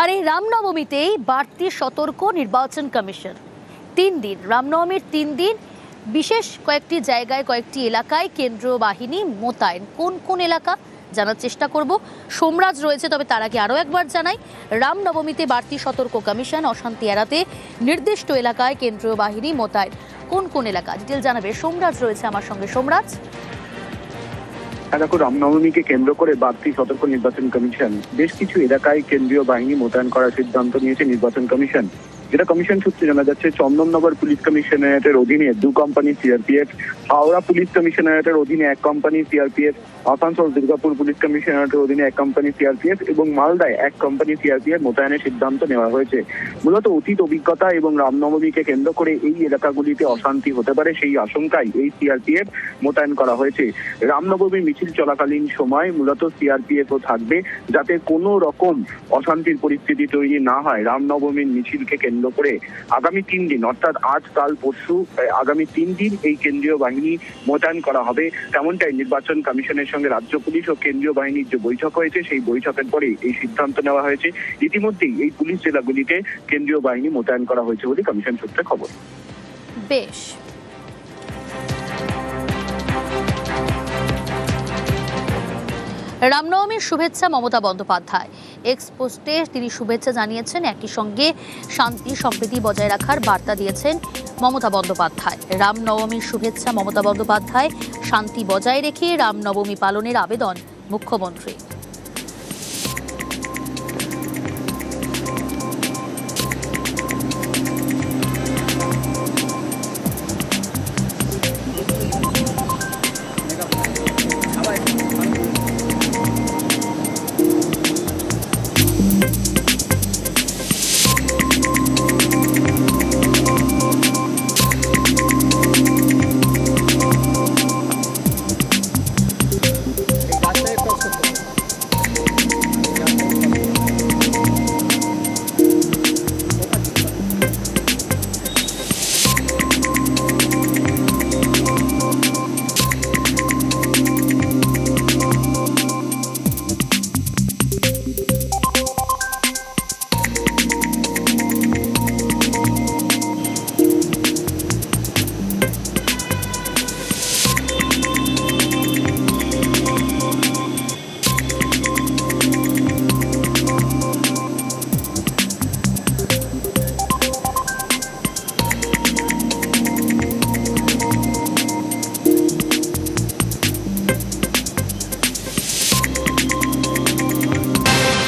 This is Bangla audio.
আর এই রামনবমীতেই বাড়তি সতর্ক নির্বাচন কমিশন। 3 দিন রামনবমীর 3 দিন বিশেষ কয়েকটি জায়গায় কয়েকটি এলাকায় কেন্দ্রীয় বাহিনী মোতায়েন। কোন কোন এলাকা জানার চেষ্টা করব। সোমরাজ রয়েছে, তবে তার আগে আরও একবার জানাই, রামনবমীতে বাড়তি সতর্ক কমিশন, অশান্তি এড়াতে নির্দিষ্ট এলাকায় কেন্দ্রীয় বাহিনী মোতায়েন। কোন কোন এলাকা ডিটেল জানাবে সোমরাজ রয়েছে আমার সঙ্গে। সোমরাজ, দেখো, রামনবমীকে কেন্দ্র করে বাড়তি সতর্ক নির্বাচন কমিশন বেশ কিছু এলাকায় কেন্দ্রীয় বাহিনী মোতায়েন করার সিদ্ধান্ত নিয়েছে নির্বাচন কমিশন। যেটা কমিশন সূত্রে জানা যাচ্ছে, চন্দননগর পুলিশ কমিশনারেটের অধীনে 2 কোম্পানি সিআরপিএফ, হাওড়া পুলিশ কমিশনারেটের অধীনে 1 company CRPF, Asansol Durgapur police কমিশনারেটের অধীনে 1 কোম্পানি সিআরপিএফ এবং মালদায় 1 কোম্পানি সিআরপিএফ মোতায়েনের সিদ্ধান্ত নেওয়া হয়েছে। মূলত অতীত অভিজ্ঞতা এবং রামনবমীকে কেন্দ্র করে এই এলাকাগুলিতে অশান্তি হতে পারে সেই আশঙ্কায় এই সিআরপিএফ মোতায়েন করা হয়েছে। রামনবমী মিছিল চলাকালীন সময় মূলত সিআরপিএফও থাকবে, যাতে কোনো রকম অশান্তির পরিস্থিতি তৈরি না হয়। রামনবমীর মিছিলকে কেন্দ্র করে আগামী 3 দিন অর্থাৎ আজ, কাল, পরশু, আগামী 3 দিন এই কেন্দ্রীয় বাহিনী মোতায়েন করা হবে। তেমনটাই নির্বাচন কমিশনের সঙ্গে রাজ্য পুলিশ ও কেন্দ্রীয় বাহিনীর যে বৈঠক হয়েছে সেই বৈঠকের পরে এই সিদ্ধান্ত নেওয়া হয়েছে। ইতিমধ্যেই এই পুলিশ জেলাগুলিতে কেন্দ্রীয় বাহিনী মোতায়েন করা হয়েছে বলে কমিশন সূত্রে খবর। বেশ, রামনবমীর শুভেচ্ছা মমতা বন্দ্যোপাধ্যায়। এক্স পোস্টে তিনি শুভেচ্ছা জানিয়েছেন, একই সঙ্গে শান্তি সম্প্রীতি বজায় রাখার বার্তা দিয়েছেন মমতা বন্দ্যোপাধ্যায়। রামনবমীর শুভেচ্ছা মমতা বন্দ্যোপাধ্যায়, শান্তি বজায় রেখে রামনবমী পালনের আবেদন মুখ্যমন্ত্রী।